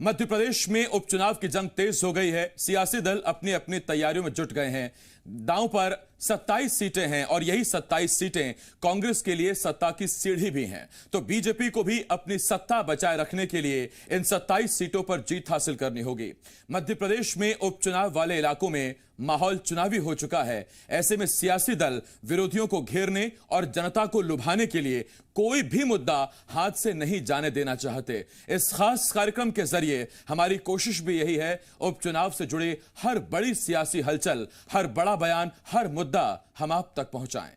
मध्य प्रदेश में उपचुनाव की जंग तेज हो गई है। सियासी दल अपनी अपनी तैयारियों में जुट गए हैं। दांव पर 27 सीटें हैं और यही 27 सीटें कांग्रेस के लिए सत्ता की सीढ़ी भी हैं। तो बीजेपी को भी अपनी सत्ता बचाए रखने के लिए इन 27 सीटों पर जीत हासिल करनी होगी। मध्य प्रदेश में उपचुनाव वाले इलाकों में माहौल चुनावी हो चुका है। ऐसे में सियासी दल विरोधियों को घेरने और जनता को लुभाने के लिए कोई भी मुद्दा हाथ से नहीं जाने देना चाहते। इस खास कार्यक्रम के जरिए हमारी कोशिश भी यही है, उपचुनाव से जुड़े हर बड़ी सियासी हलचल, हर बड़ा बयान, हर मुद्दा हम आप तक पहुंचाएं।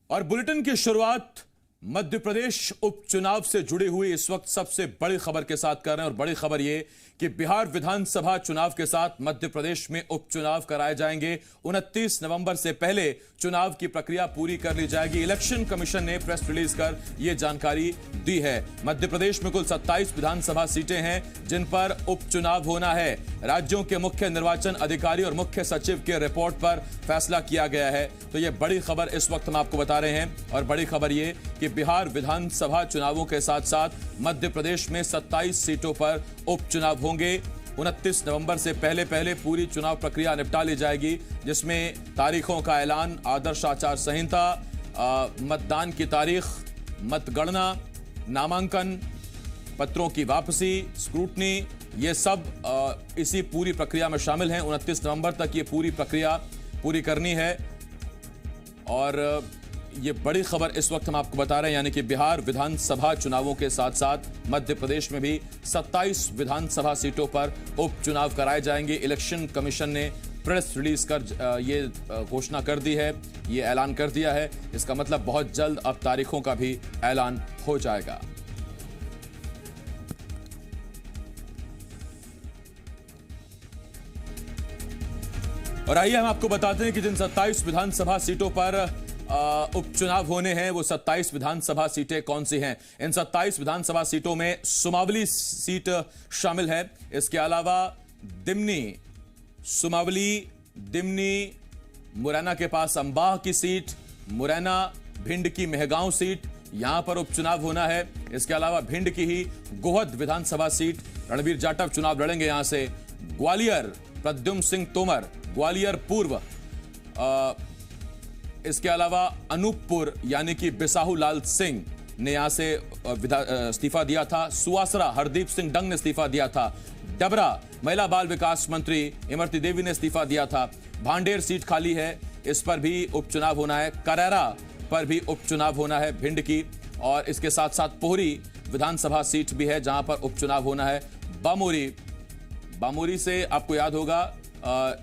और बुलेटिन की शुरुआत मध्य प्रदेश उपचुनाव से जुड़ी हुई इस वक्त सबसे बड़ी खबर के साथ कर रहे हैं। और बड़ी खबर यह कि बिहार विधानसभा चुनाव के साथ मध्य प्रदेश में उपचुनाव कराए जाएंगे। 29 नवंबर से पहले चुनाव की प्रक्रिया पूरी कर ली जाएगी। इलेक्शन कमीशन ने प्रेस रिलीज कर यह जानकारी दी है। मध्य प्रदेश में कुल 27 विधानसभा सीटें हैं जिन पर उपचुनाव होना है। राज्यों के मुख्य निर्वाचन अधिकारी और मुख्य सचिव के रिपोर्ट पर फैसला किया गया है। तो यह बड़ी खबर इस वक्त हम आपको बता रहे हैं। और बड़ी खबर यह कि बिहार विधानसभा चुनावों के साथ साथ मध्य प्रदेश में 27 सीटों पर उपचुनाव होंगे। 29 नवंबर से पहले पूरी चुनाव प्रक्रिया निपटा ली जाएगी, जिसमें तारीखों का ऐलान, आदर्श आचार संहिता, मतदान की तारीख, मतगणना, नामांकन पत्रों की वापसी, स्क्रूटनी, ये सब इसी पूरी प्रक्रिया में शामिल हैं। 29 नवंबर तक ये पूरी प्रक्रिया पूरी करनी है। और ये बड़ी खबर इस वक्त हम आपको बता रहे हैं, यानी कि बिहार विधानसभा चुनावों के साथ साथ मध्य प्रदेश में भी 27 विधानसभा सीटों पर उपचुनाव कराए जाएंगे। इलेक्शन कमीशन ने प्रेस रिलीज कर ये घोषणा कर दी है, ये ऐलान कर दिया है। इसका मतलब बहुत जल्द अब तारीखों का भी ऐलान हो जाएगा। और आइए हम आपको बताते हैं कि जिन 27 विधानसभा सीटों पर उपचुनाव होने हैं वो 27 विधानसभा सीटें कौन सी हैं। इन 27 विधानसभा सीटों में सुमावली सीट शामिल है। इसके अलावा दिमनी, सुमावली, दिमनी, मुरैना के पास अंबाह की सीट, मुरैना, भिंड की मेहगांव सीट, यहां पर उपचुनाव होना है। इसके अलावा भिंड की ही गोहद विधानसभा सीट, रणवीर जाटव चुनाव लड़ेंगे यहां से। ग्वालियर, प्रद्युम्न सिंह तोमर, ग्वालियर पूर्व। इसके अलावा अनूपपुर यानी कि बिसाहू लाल सिंह ने यहां से इस्तीफा दिया था। सुवासरा, हरदीप सिंह डंग ने इस्तीफा दिया था। डबरा, महिला बाल विकास मंत्री इमरती देवी ने इस्तीफा दिया था। भांडेर सीट खाली है, इस पर भी उपचुनाव होना है। करैरा पर भी उपचुनाव होना है भिंड की। और इसके साथ साथ पोहरी विधानसभा सीट भी है जहां पर उपचुनाव होना है। बामोरी से आपको याद होगा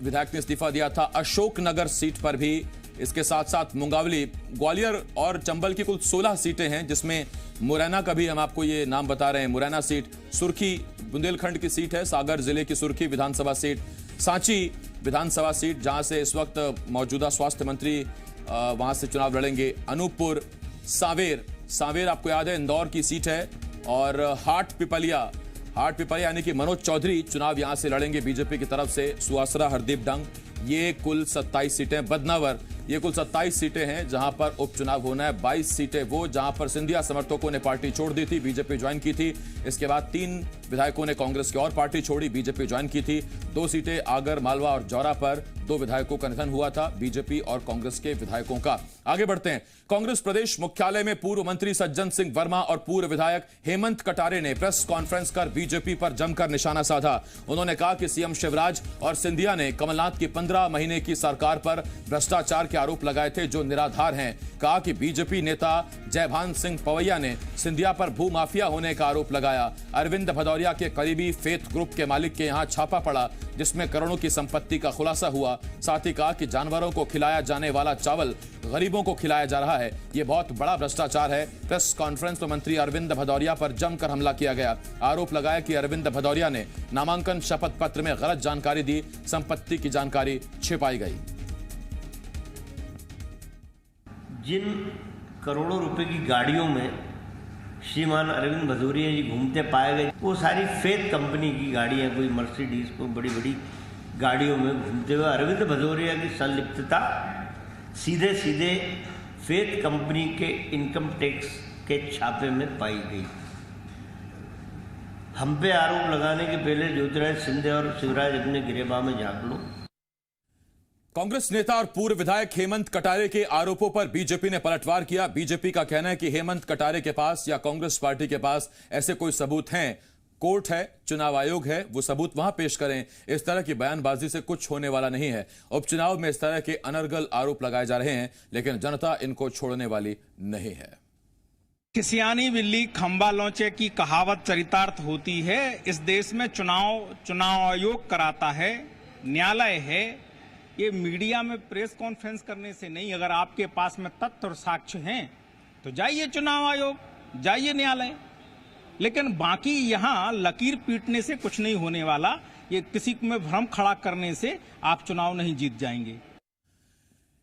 विधायक ने इस्तीफा दिया था। अशोकनगर सीट पर भी, इसके साथ साथ मुंगावली, ग्वालियर और चंबल की कुल 16 सीटें हैं, जिसमें मुरैना का भी हम आपको ये नाम बता रहे हैं। मुरैना सीट, सुर्खी बुंदेलखंड की सीट है, सागर जिले की सुर्खी विधानसभा सीट, सांची विधानसभा सीट जहां से इस वक्त मौजूदा स्वास्थ्य मंत्री वहां से चुनाव लड़ेंगे। अनूपपुर, सांवेर आपको याद है इंदौर की सीट है। और हाट पिपलिया यानी कि मनोज चौधरी चुनाव यहां से लड़ेंगे बीजेपी की तरफ से। सुवासरा, हरदीप डंग, ये कुल 27 सीटें। बदनावर, ये कुल 27 सीटें हैं जहां पर उपचुनाव होना है। 22 सीटें वो जहां पर सिंधिया समर्थकों ने पार्टी छोड़ दी थी, बीजेपी ज्वाइन की थी। इसके बाद 3 विधायकों ने कांग्रेस की और पार्टी छोड़ी, बीजेपी ज्वाइन की थी। 2 सीटें आगर, मालवा और जौरा पर 2 विधायकों का निधन हुआ था, बीजेपी और कांग्रेस के विधायकों का। आगे बढ़ते हैं। कांग्रेस प्रदेश मुख्यालय में पूर्व मंत्री सज्जन सिंह वर्मा और पूर्व विधायक हेमंत कटारे ने प्रेस कॉन्फ्रेंस कर बीजेपी पर जमकर निशाना साधा। उन्होंने कहा कि सीएम शिवराज और सिंधिया ने कमलनाथ की 15 महीने की सरकार पर भ्रष्टाचार के आरोप लगाए थे जो निराधार हैं। कहा कि बीजेपी नेता जयभान सिंह पवैया ने सिंधिया पर भूमाफिया होने का आरोप लगाया। अरविंद भदौरिया के करीबी फेथ ग्रुप के मालिक के यहां छापा पड़ा, जिसमें करोड़ों की संपत्ति का खुलासा हुआ। साथ ही कहा कि जानवरों को खिलाया जाने वाला चावल गरीबों को खिलाया जा रहा है, यह बहुत बड़ा भ्रष्टाचार है। प्रेस कॉन्फ्रेंस में मंत्री अरविंद भदौरिया पर जमकर हमला किया गया। आरोप लगाया कि अरविंद भदौरिया ने नामांकन शपथ पत्र में गलत जानकारी दी, संपत्ति की जानकारी छिपाई गई। जिन करोड़ों रुपए की गाड़ियों में श्रीमान अरविंद भदौरिया जी घूमते पाए गए। वो सारी फेथ कंपनी की गाड़ियां, कोई मर्सिडीज, कोई बड़ी बड़ी गाड़ियों में घूमते हुए अरविंद भदौरिया की संलिप्तता सीधे सीधे फेथ कंपनी के इनकम टैक्स के छापे में पाई गई। हम पे आरोप लगाने के पहले ज्योतिरादित्य सिंधिया और शिवराज अपने गिरेबां में झांक लो। कांग्रेस नेता और पूर्व विधायक हेमंत कटारे के आरोपों पर बीजेपी ने पलटवार किया। बीजेपी का कहना है कि हेमंत कटारे के पास या कांग्रेस पार्टी के पास ऐसे कोई सबूत हैं। कोर्ट है, चुनाव आयोग है, वो सबूत वहां पेश करें। इस तरह की बयानबाजी से कुछ होने वाला नहीं है। उपचुनाव में इस तरह के अनर्गल आरोप लगाए जा रहे हैं, लेकिन जनता इनको छोड़ने वाली नहीं है। किसियानी बिल्ली खंबा लौचे की कहावत चरितार्थ होती है। इस देश में चुनाव आयोग कराता है, न्यायालय है। ये मीडिया में प्रेस कॉन्फ्रेंस करने से नहीं, अगर आपके पास में तथ्य और साक्ष्य हैं तो जाइए चुनाव आयोग, जाइए न्यायालय। लेकिन बाकी यहाँ लकीर पीटने से कुछ नहीं होने वाला। ये किसी में भ्रम खड़ा करने से आप चुनाव नहीं जीत जाएंगे।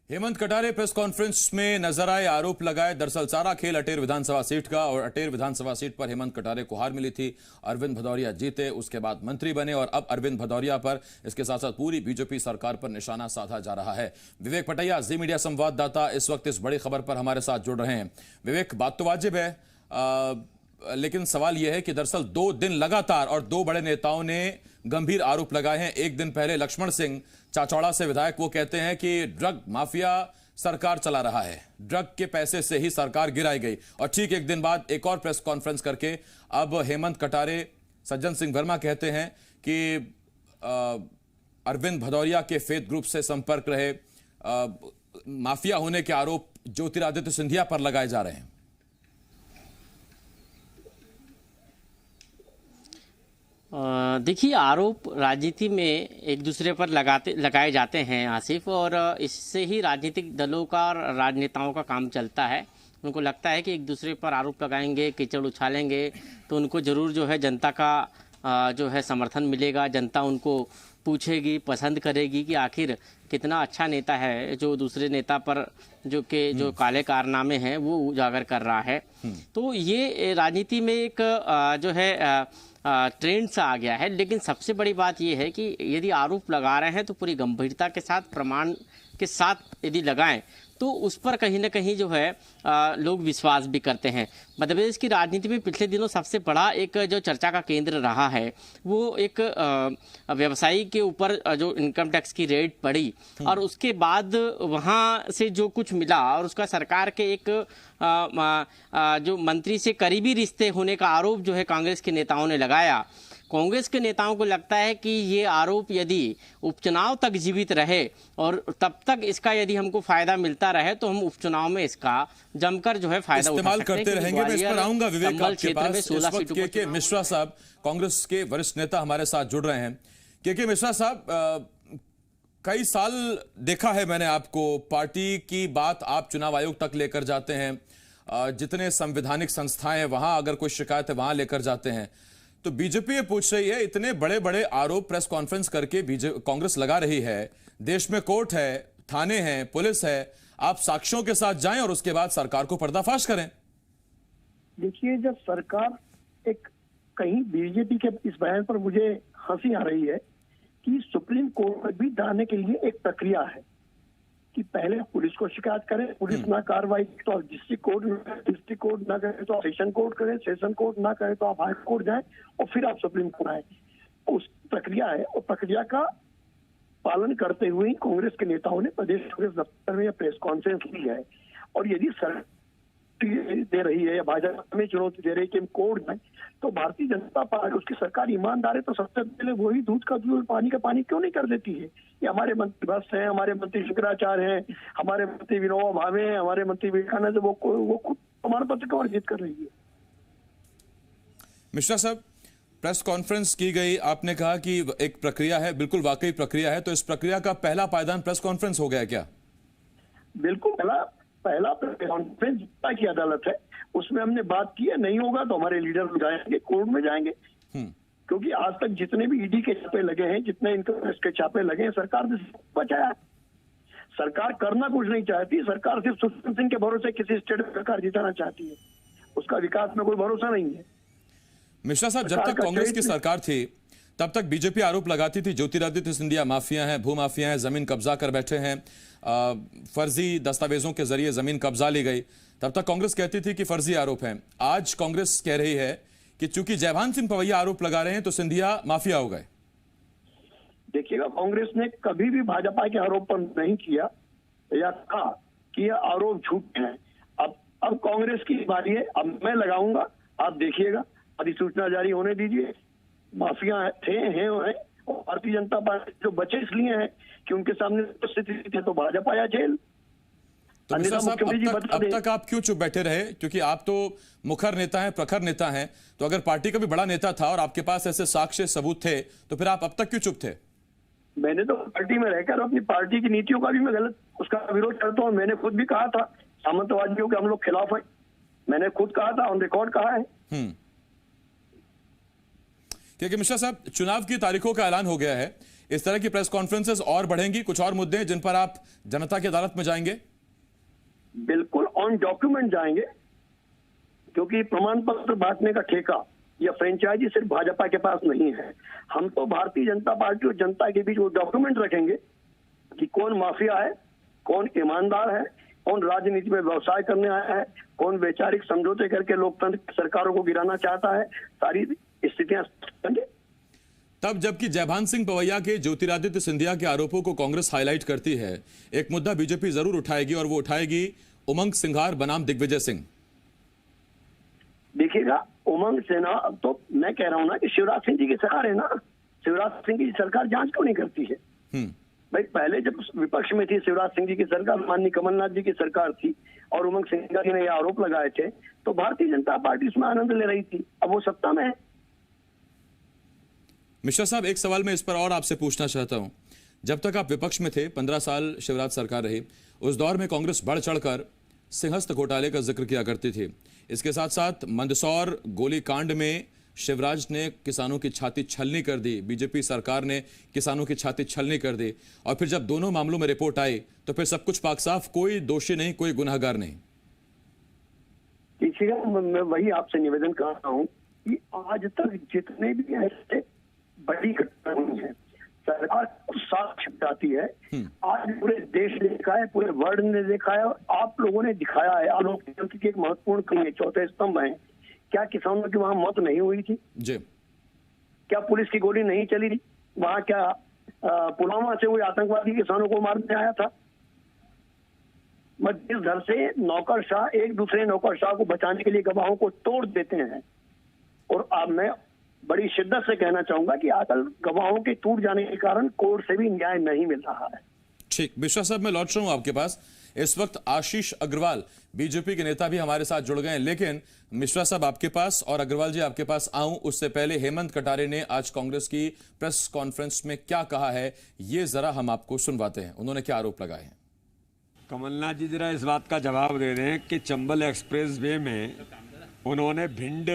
हेमंत कटारे प्रेस कॉन्फ्रेंस में नजर आए, आरोप लगाए। दरअसल सारा खेल अटेर विधानसभा सीट का, और अटेर विधानसभा सीट पर हेमंत कटारे को हार मिली थी। अरविंद भदौरिया जीते, उसके बाद मंत्री बने, और अब अरविंद भदौरिया पर, इसके साथ साथ पूरी बीजेपी सरकार पर निशाना साधा जा रहा है। विवेक पटैया, जी मीडिया संवाददाता, इस वक्त इस बड़ी खबर पर हमारे साथ जुड़ रहे हैं। विवेक, बात तो वाजिब है, लेकिन सवाल यह है कि दरअसल 2 दिन लगातार और 2 बड़े नेताओं ने गंभीर आरोप लगाए हैं। एक दिन पहले लक्ष्मण सिंह चाचौड़ा से विधायक, वो कहते हैं कि ड्रग माफिया सरकार चला रहा है, ड्रग के पैसे से ही सरकार गिराई गई। और ठीक एक दिन बाद एक और प्रेस कॉन्फ्रेंस करके अब हेमंत कटारे, सज्जन सिंह वर्मा कहते हैं कि अरविंद भदौरिया के फेथ ग्रुप से संपर्क रहे, माफिया होने के आरोप ज्योतिरादित्य सिंधिया पर लगाए जा रहे हैं। देखिए, आरोप राजनीति में एक दूसरे पर लगाए जाते हैं आसिफ, और इससे ही राजनीतिक दलों का और राजनेताओं का काम चलता है। उनको लगता है कि एक दूसरे पर आरोप लगाएंगे, कीचड़ उछालेंगे तो उनको जरूर जो है जनता का जो है समर्थन मिलेगा। जनता उनको पूछेगी, पसंद करेगी कि आखिर कितना अच्छा नेता है जो दूसरे नेता पर जो काले कारनामे हैं वो उजागर कर रहा है। तो ये राजनीति में एक जो है ट्रेंड सा आ गया है। लेकिन सबसे बड़ी बात यह है कि यदि आरोप लगा रहे हैं तो पूरी गंभीरता के साथ, प्रमाण के साथ यदि लगाएं तो उस पर कहीं ना कहीं जो है लोग विश्वास भी करते हैं। मध्य प्रदेश की राजनीति में पिछले दिनों सबसे बड़ा एक जो चर्चा का केंद्र रहा है वो एक व्यवसायी के ऊपर जो इनकम टैक्स की रेड पड़ी, और उसके बाद वहां से जो कुछ मिला, और उसका सरकार के एक जो मंत्री से करीबी रिश्ते होने का आरोप जो है कांग्रेस के नेताओं ने लगाया। कांग्रेस के नेताओं को लगता है कि ये आरोप यदि उपचुनाव तक जीवित रहे और तब तक इसका यदि हमको फायदा मिलता रहे तो हम उपचुनाव में इसका जमकर जो है फायदा इस्तेमाल करते रहेंगे। मैं इस पर आऊंगा विवेक आपके पास। इस वक्त के मिश्रा साहब, कांग्रेस के वरिष्ठ नेता हमारे साथ जुड़ रहे हैं। के मिश्रा साहब, कई साल देखा है मैंने आपको, पार्टी की बात आप चुनाव आयोग तक लेकर जाते हैं, जितने संवैधानिक संस्थाएं हैं वहां अगर कोई शिकायत है वहां लेकर जाते हैं। तो बीजेपी ये पूछ रही है, इतने बड़े बड़े आरोप प्रेस कॉन्फ्रेंस करके कांग्रेस लगा रही है, देश में कोर्ट है, थाने हैं, पुलिस है, आप साक्ष्यों के साथ जाएं और उसके बाद सरकार को पर्दाफाश करें। देखिए, जब सरकार एक कहीं बीजेपी के इस बयान पर मुझे हंसी आ रही है कि सुप्रीम कोर्ट में भी जाने के लिए एक प्रक्रिया है कि पहले पुलिस को शिकायत करें, पुलिस ना कार्रवाई तो आप डिस्ट्रिक्ट कोर्ट ना करे तो आप सेशन कोर्ट करें, सेशन कोर्ट ना करे तो आप हाई कोर्ट जाएं और फिर आप सुप्रीम कोर्ट आए। उस प्रक्रिया है, और प्रक्रिया का पालन करते हुए कांग्रेस के नेताओं ने प्रदेश कांग्रेस दफ्तर में प्रेस कॉन्फ्रेंस ली है। और यदि सरकार दे रही है या भाजपा में चुनौती दे रही है कि हम कोर्ट जाए, तो भारतीय जनता पार्टी, उसकी सरकार ईमानदार है तो सबसे पहले वही दूध का दूध, पानी का पानी क्यों नहीं कर देती है। ये हमारे मंत्री भट्ट हैं, हमारे मंत्री शुक्राचार्य हैं, हमारे मंत्री विनोबा भावे हैं, हमारे मंत्री विवेकानंद, वो खुद प्रमाण पत्र को अर्जित कर रही है। मिश्रा साहब, प्रेस कॉन्फ्रेंस की गई, आपने कहा कि एक प्रक्रिया है, बिल्कुल वाकई प्रक्रिया है, तो इस प्रक्रिया का पहला पायदान प्रेस कॉन्फ्रेंस हो गया क्या? बिल्कुल, पहला प्रेस कॉन्फ्रेंस की अदालत है, उसमें हमने बात की है। नहीं होगा तो हमारे लीडर जाएंगे, कोर्ट में जाएंगे। क्योंकि आज तक जितने भी ईडी के छापे लगे हैं, जितने इनकम टैक्स के छापे लगे हैं, सरकार ने बचाया। सरकार करना कुछ नहीं चाहती, सरकार सिर्फ सुखविंदर सिंह के भरोसे किसी स्टेट में सरकार जिताना चाहती है, उसका विकास में कोई भरोसा नहीं है। मिश्रा साहब, जब तक कांग्रेस की सरकार थी तब तक बीजेपी आरोप लगाती थी ज्योतिरादित्य सिंधिया माफिया हैं, भूमाफिया हैं, जमीन कब्जा कर बैठे हैं, फर्जी दस्तावेजों के जरिए जमीन कब्जा ली गई। तब तक कांग्रेस कहती थी कि फर्जी आरोप हैं। आज कांग्रेस कह रही है कि चूंकि जयभान सिंह पवैया आरोप लगा रहे हैं तो सिंधिया माफिया हो गए। देखिएगा, कांग्रेस ने कभी भी भाजपा के आरोप पर नहीं किया या कहा कि यह आरोप झूठे हैं। अब कांग्रेस की बारी है, अब मैं लगाऊंगा, आप देखिएगा, अधिसूचना जारी होने दीजिए। माफिया थे हैं और भारतीय जनता पार्टी जो बचे इसलिए हैं कि उनके सामने स्थिति थे तो भाजपा या जेल। तो मिश्रा साहब, अब तक आप क्यों चुप बैठे रहे? क्योंकि आप तो मुखर नेता हैं, प्रखर नेता हैं, तो अगर पार्टी का भी बड़ा नेता था और आपके पास ऐसे साक्ष्य सबूत थे तो फिर आप अब तक क्यों चुप थे? मैंने तो पार्टी में रहकर अपनी पार्टी की नीतियों का भी मैं गलत उसका विरोध करता हूँ। मैंने खुद भी कहा था सामंतवादियों के हम लोग खिलाफ है, मैंने खुद कहा था, ऑन रिकॉर्ड कहा है। क्योंकि मिश्रा साहब, चुनाव की तारीखों का ऐलान हो गया है, इस तरह की प्रेस कॉन्फ्रेंसेस और बढ़ेंगी, कुछ और मुद्दे जिन पर आप जनता की अदालत में जाएंगे? बिल्कुल ऑन डॉक्यूमेंट जाएंगे, क्योंकि प्रमाण पत्र बांटने का ठेका या फ्रेंचाइजी सिर्फ भाजपा के पास नहीं है। हम तो भारतीय जनता पार्टी और जनता के बीच वो डॉक्यूमेंट रखेंगे कि कौन माफिया है, कौन ईमानदार है, कौन राजनीति में व्यवसाय करने आया है, कौन वैचारिक समझौते करके लोकतंत्र सरकारों को गिराना चाहता है। सारी स्थितियां तब जबकि जयभान सिंह पवैया के ज्योतिरादित्य सिंधिया के आरोपों को कांग्रेस हाईलाइट करती है, एक मुद्दा बीजेपी जरूर उठाएगी और वो उठाएगी उमंग सिंघार बनाम दिग्विजय सिंह। देखिएगा, उमंग सेना, अब तो मैं कह रहा हूं ना कि शिवराज सिंह जी की सरकार है ना, शिवराज सिंह की सरकार जांच क्यों नहीं करती है? भाई, पहले जब विपक्ष में थी शिवराज सिंह जी की सरकार, माननीय कमलनाथ जी की सरकार थी और उमंग सिंघार जी ने यह आरोप लगाए थे, तो भारतीय जनता पार्टी इसमें आनंद ले रही थी। अब वो सत्ता में है। मिश्रा साहब, एक सवाल मैं इस पर और आपसे पूछना चाहता हूं। जब तक आप विपक्ष में थे, 15 साल शिवराज सरकार रही, उस दौर में कांग्रेस बढ़ चढ़कर सिंहस्थ घोटाले का जिक्र किया करती थी। इसके साथ साथ मंदसौर गोलीकांड में शिवराज ने किसानों की छाती छलनी कर दी, बीजेपी सरकार ने किसानों की छाती छलनी कर दी, और फिर जब दोनों मामलों में रिपोर्ट आई तो फिर सब कुछ पाक साफ, कोई दोषी नहीं, कोई गुनहगार नहीं। देखिएगा, मैं वही आपसे निवेदन कर रहा हूँ कि आज तक जितने भी ऐसे बड़ी घटना हुई है, सरकार साक्ष्य बताती है। आज पूरे देश ने देखा है, पूरे वर्ल्ड ने देखा है, और आप लोगों ने दिखाया है। आलोक की एक महत्वपूर्ण कमी है, चौथे स्तंभ है। क्या किसानों की वहां मौत नहीं हुई थी जी? क्या पुलिस की गोली नहीं चली थी वहां? क्या पुलवामा से हुए आतंकवादी किसानों को मारने आया था? जिस घर से नौकरशाह एक दूसरे नौकरशाह को बचाने के लिए गवाहों को तोड़ देते हैं, और अब मैं बड़ी शिद्दत से कहना चाहूंगा कि आजकल गवाहों के टूट जाने के कारण कोर्ट से भी न्याय नहीं मिल रहा है। ठीक, मिश्रा साहब, मैं लौट रहा हूं आपके पास। इस वक्त आशीष अग्रवाल, बीजेपी के नेता, भी हमारे साथ जुड़ गए हैं, लेकिन मिश्रा साहब आपके पास और अग्रवाल जी आपके पास आऊं उससे पहले हेमंत कटारे ने आज कांग्रेस की प्रेस कॉन्फ्रेंस में क्या कहा है, ये जरा हम आपको सुनवाते हैं। उन्होंने क्या आरोप लगाए हैं? कमलनाथ जी जरा इस बात का जवाब दे रहे हैं कि चंबल एक्सप्रेस वे में उन्होंने भिंड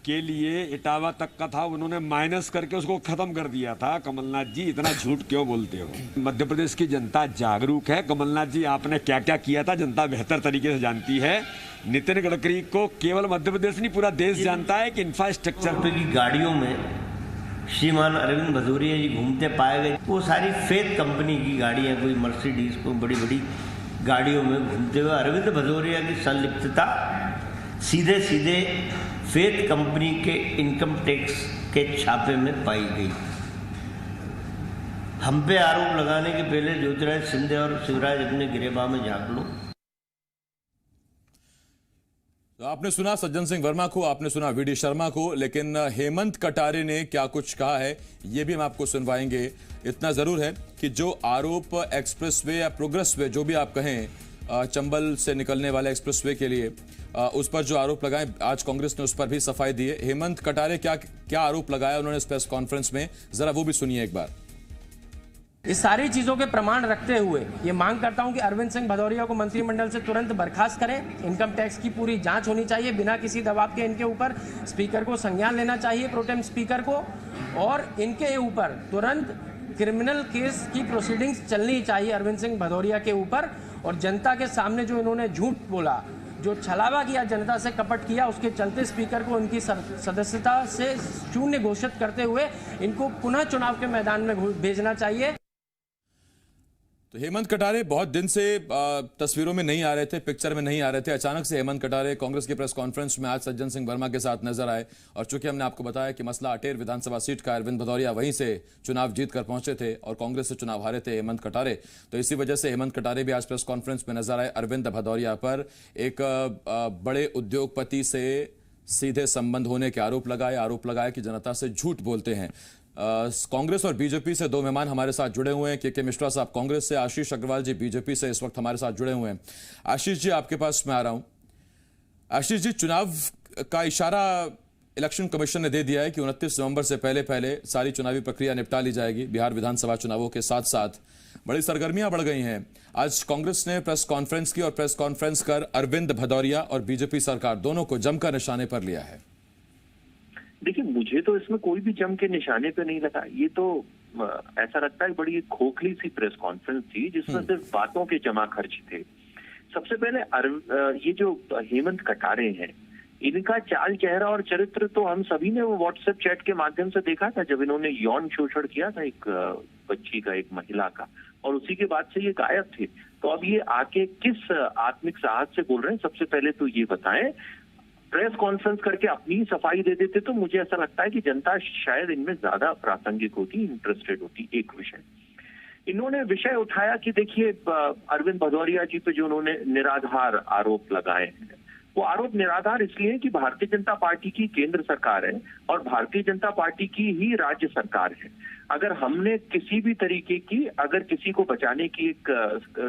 के लिए इटावा तक का था, उन्होंने माइनस करके उसको खत्म कर दिया था। कमलनाथ जी, इतना झूठ क्यों बोलते हो? मध्य प्रदेश की जनता जागरूक है। कमलनाथ जी, आपने क्या क्या किया था जनता बेहतर तरीके से जानती है। नितिन गडकरी को केवल मध्य प्रदेश नहीं, पूरा देश जानता है कि इंफ्रास्ट्रक्चर की गाड़ियों में श्रीमान अरविंद भदौरिया जी घूमते पाए गए। वो सारी फेथ कंपनी की गाड़ियां, कोई मर्सिडीज, कोई बड़ी बड़ी गाड़ियों में घूमते हुए अरविंद भदौरिया की संलिप्तता सीधे सीधे फेथ कंपनी के इनकम टैक्स के छापे में पाई गई। हम पे आरोप लगाने के पहले ज्योतिरादित्य सिंधिया और शिवराज अपने गिरेबां में झांक लो। तो आपने सुना सज्जन सिंह वर्मा को, आपने सुना वीडी शर्मा को, लेकिन हेमंत कटारे ने क्या कुछ कहा है ये भी हम आपको सुनवाएंगे। इतना जरूर है कि जो आरोप एक्सप्रेसवे या प्रोग्रेसवे, जो भी आप कहें, चंबल से निकलने वाले एक्सप्रेसवे के लिए उस पर जो आरोप लगाए, आज कांग्रेस ने उस पर भी सफाई दी है। हेमंत कटारे क्या आरोप लगाया उन्होंने इस प्रेस कॉन्फ्रेंस में, जरा वो भी सुनिए एक बार। इस सारी चीजों के प्रमाण रखते हुए ये मांग करता हूं कि अरविंद सिंह भदौरिया को मंत्रिमंडल से तुरंत बर्खास्त करें। इनकम टैक्स की पूरी जांच होनी चाहिए बिना किसी दबाव के इनके ऊपर। स्पीकर को संज्ञान लेना चाहिए, प्रोटेम स्पीकर को, और इनके ऊपर तुरंत क्रिमिनल केस की प्रोसीडिंग्स चलनी चाहिए अरविंद सिंह भदौरिया के ऊपर, और जनता के सामने जो इन्होंने झूठ बोला, जो छलावा किया, जनता से कपट किया, उसके चलते स्पीकर को उनकी सदस्यता से शून्य घोषित करते हुए इनको पुनः चुनाव के मैदान में भेजना चाहिए। तो हेमंत कटारे बहुत दिन से तस्वीरों में नहीं आ रहे थे, पिक्चर में नहीं आ रहे थे। अचानक से हेमंत कटारे कांग्रेस की प्रेस कॉन्फ्रेंस में आज सज्जन सिंह वर्मा के साथ नजर आए। और चूंकि हमने आपको बताया कि मसला अटेर विधानसभा सीट का, अरविंद भदौरिया वहीं से चुनाव जीत कर पहुंचे थे और कांग्रेस से चुनाव हारे थे हेमंत कटारे, तो इसी वजह से हेमंत कटारे भी आज प्रेस कॉन्फ्रेंस में नजर आए। अरविंद भदौरिया पर एक बड़े उद्योगपति से सीधे संबंध होने के आरोप लगाए कि जनता से झूठ बोलते हैं। कांग्रेस और बीजेपी से दो मेहमान हमारे साथ जुड़े हुए हैं। के मिश्रा साहब कांग्रेस से, आशीष अग्रवाल जी बीजेपी से इस वक्त हमारे साथ जुड़े हुए हैं। आशीष जी, आपके पास मैं आ रहा हूं। आशीष जी, चुनाव का इशारा इलेक्शन कमीशन ने दे दिया है कि 29 नवंबर से पहले सारी चुनावी प्रक्रिया निपटा ली जाएगी। बिहार विधानसभा चुनावों के साथ साथ बड़ी सरगर्मियां बढ़ गई हैं। आज कांग्रेस ने प्रेस कॉन्फ्रेंस की और प्रेस कॉन्फ्रेंस कर अरविंद भदौरिया और बीजेपी सरकार दोनों को जमकर निशाने पर लिया है। देखिए, मुझे तो इसमें कोई भी जम के निशाने पे नहीं लगा। ये तो ऐसा लगता है बड़ी खोखली सी प्रेस कॉन्फ्रेंस थी जिसमें सिर्फ बातों के जमा खर्च थे। सबसे पहले ये जो हेमंत कटारे हैं, इनका चाल चेहरा और चरित्र तो हम सभी ने वो व्हाट्सएप चैट के माध्यम से देखा था जब इन्होंने यौन शोषण किया था एक बच्ची का, एक महिला का, और उसी के बाद से ये गायब थे। तो अब ये आके किस आत्मिक साहस से बोल रहे हैं, सबसे पहले तो ये बताएं। प्रेस कॉन्फ्रेंस करके अपनी सफाई दे देते तो मुझे ऐसा लगता है कि जनता शायद इनमें ज्यादा प्रासंगिक होती, इंटरेस्टेड होती। एक विषय इन्होंने विषय उठाया कि देखिए, अरविंद भदौरिया जी पे जो उन्होंने निराधार आरोप लगाए हैं, वो आरोप निराधार इसलिए है कि भारतीय जनता पार्टी की केंद्र सरकार है और भारतीय जनता पार्टी की ही राज्य सरकार है। अगर हमने किसी भी तरीके की, अगर किसी को बचाने की एक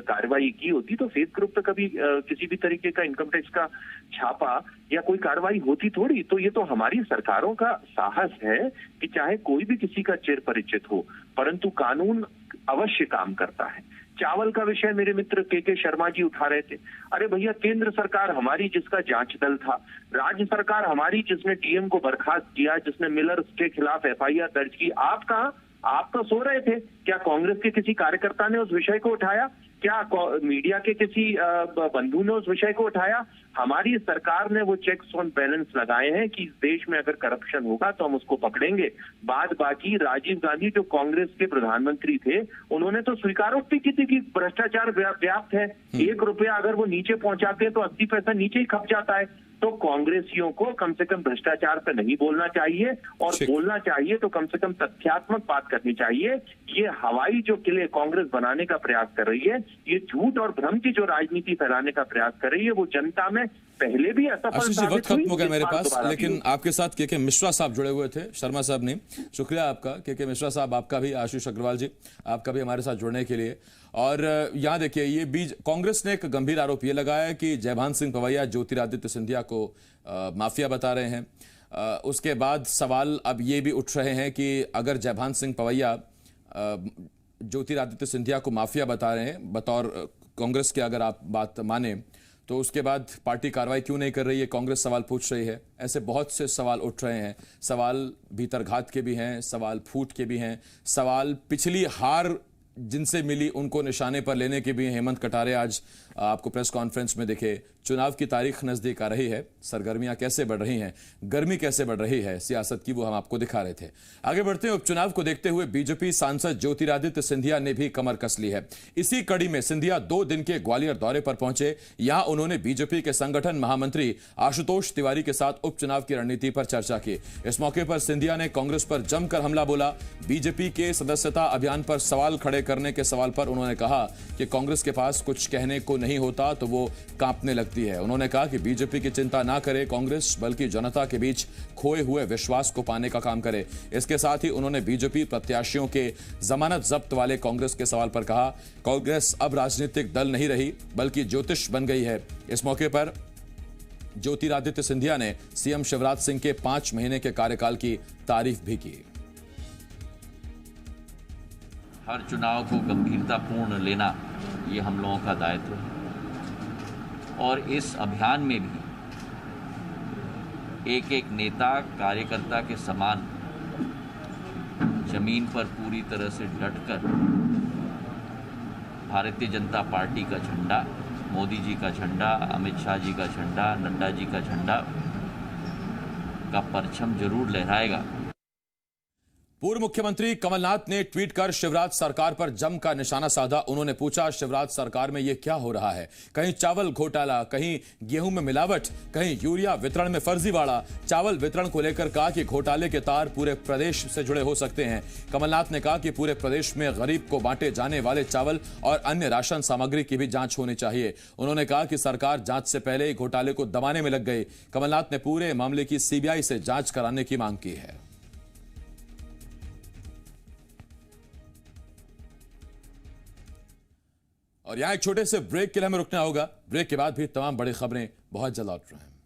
कार्रवाई की होती तो फेस ग्रुप पे कभी किसी भी तरीके का इनकम टैक्स का छापा या कोई कार्रवाई होती थोड़ी। तो ये तो हमारी सरकारों का साहस है कि चाहे कोई भी किसी का चिर परिचित हो, परंतु कानून अवश्य काम करता है। चावल का विषय मेरे मित्र के शर्मा जी उठा रहे थे। अरे भैया, केंद्र सरकार हमारी जिसका जांच दल था, राज्य सरकार हमारी जिसने टीएम को बर्खास्त किया, जिसने मिलर के खिलाफ एफआईआर दर्ज की, आप कहां? आप तो सो रहे थे। क्या कांग्रेस के किसी कार्यकर्ता ने उस विषय को उठाया? क्या मीडिया के किसी बंधु ने उस विषय को उठाया? हमारी सरकार ने वो चेक्स ऑन बैलेंस लगाए हैं कि इस देश में अगर करप्शन होगा तो हम उसको पकड़ेंगे। बाद बाकी राजीव गांधी जो कांग्रेस के प्रधानमंत्री थे, उन्होंने तो स्वीकारोक्ति की थी कि भ्रष्टाचार व्याप्त है। 1 रुपया अगर वो नीचे पहुंचाते हैं तो 80 पैसा नीचे ही खप जाता है। तो कांग्रेसियों को कम से कम भ्रष्टाचार पे नहीं बोलना चाहिए, और बोलना चाहिए तो कम से कम तथ्यात्मक बात करनी चाहिए। ये हवाई जो किले कांग्रेस बनाने का प्रयास कर रही है, ये झूठ और भ्रम की जो राजनीति फैलाने का प्रयास कर रही है, वो जनता में पहले भी असफल आशीष जी, वक्त खत्म हो गया मेरे पास, लेकिन आपके साथ के मिश्रा साहब जुड़े हुए थे, शर्मा साहब ने। शुक्रिया आपका के मिश्रा साहब, आपका भी, आशीष अग्रवाल जी आपका भी हमारे साथ जुड़ने के लिए। और यहाँ देखिए, ये बीच कांग्रेस ने एक गंभीर आरोप ये लगाया है कि जयभान सिंह पवैया ज्योतिरादित्य सिंधिया को माफिया बता रहे हैं। उसके बाद सवाल अब ये भी उठ रहे हैं कि अगर जयभान सिंह पवैया ज्योतिरादित्य सिंधिया को माफिया बता रहे हैं बतौर कांग्रेस के, अगर आप बात माने, तो उसके बाद पार्टी कार्रवाई क्यों नहीं कर रही है, कांग्रेस सवाल पूछ रही है। ऐसे बहुत से सवाल उठ रहे हैं। सवाल भीतरघात के भी हैं, सवाल फूट के भी हैं, सवाल पिछली हार जिनसे मिली उनको निशाने पर लेने के भी। हेमंत कटारे आज आपको प्रेस कॉन्फ्रेंस में दिखे। चुनाव की तारीख नजदीक आ रही है, सरगर्मियां कैसे बढ़ रही हैं, गर्मी कैसे बढ़ रही है सियासत की, वो हम आपको दिखा रहे थे। आगे बढ़ते हैं। उपचुनाव को देखते हुए बीजेपी सांसद ज्योतिरादित्य सिंधिया ने भी कमर कस ली है। इसी कड़ी में सिंधिया 2 दिन के ग्वालियर दौरे पर पहुंचे। यहां उन्होंने बीजेपी के संगठन महामंत्री आशुतोष तिवारी के साथ उपचुनाव की रणनीति पर चर्चा की। इस मौके पर सिंधिया ने कांग्रेस पर जमकर हमला बोला। बीजेपी के सदस्यता अभियान पर सवाल खड़े करने के सवाल पर उन्होंने कहा कि कांग्रेस के पास कुछ कहने को नहीं होता तो वो कांपने लगती है। उन्होंने कहा कि बीजेपी की चिंता ना करे कांग्रेस, बल्कि जनता के बीच खोए हुए विश्वास को पाने का काम करे। इसके साथ ही उन्होंने बीजेपी प्रत्याशियों के जमानत जब्त वाले कांग्रेस के सवाल पर कहा, कांग्रेस अब राजनीतिक दल नहीं रही बल्कि ज्योतिष बन गई है। इस मौके पर ज्योतिरादित्य सिंधिया ने सीएम शिवराज सिंह के 5 महीने के कार्यकाल की तारीफ भी की। हर चुनाव को गंभीरतापूर्ण लेना ये हम लोगों का दायित्व है, और इस अभियान में भी एक एक नेता कार्यकर्ता के समान जमीन पर पूरी तरह से डटकर भारतीय जनता पार्टी का झंडा, मोदी जी का झंडा, अमित शाह जी का झंडा, नड्डा जी का झंडा का परचम जरूर लहराएगा। पूर्व मुख्यमंत्री कमलनाथ ने ट्वीट कर शिवराज सरकार पर जम का निशाना साधा। उन्होंने पूछा, शिवराज सरकार में यह क्या हो रहा है? कहीं चावल घोटाला, कहीं गेहूं में मिलावट, कहीं यूरिया वितरण में फर्जीवाड़ा। चावल वितरण को लेकर कहा कि घोटाले के तार पूरे प्रदेश से जुड़े हो सकते हैं। कमलनाथ ने कहा कि पूरे प्रदेश में गरीब को बांटे जाने वाले चावल और अन्य राशन सामग्री की भी जांच होनी चाहिए। उन्होंने कहा कि सरकार जांच से पहले ही घोटाले को दबाने में लग गई। कमलनाथ ने पूरे मामले की सीबीआई से जांच कराने की मांग की है। और यहां एक छोटे से ब्रेक के लिए हमें रुकना होगा। ब्रेक के बाद भी तमाम बड़ी खबरें बहुत जल्द लौट रहे हैं।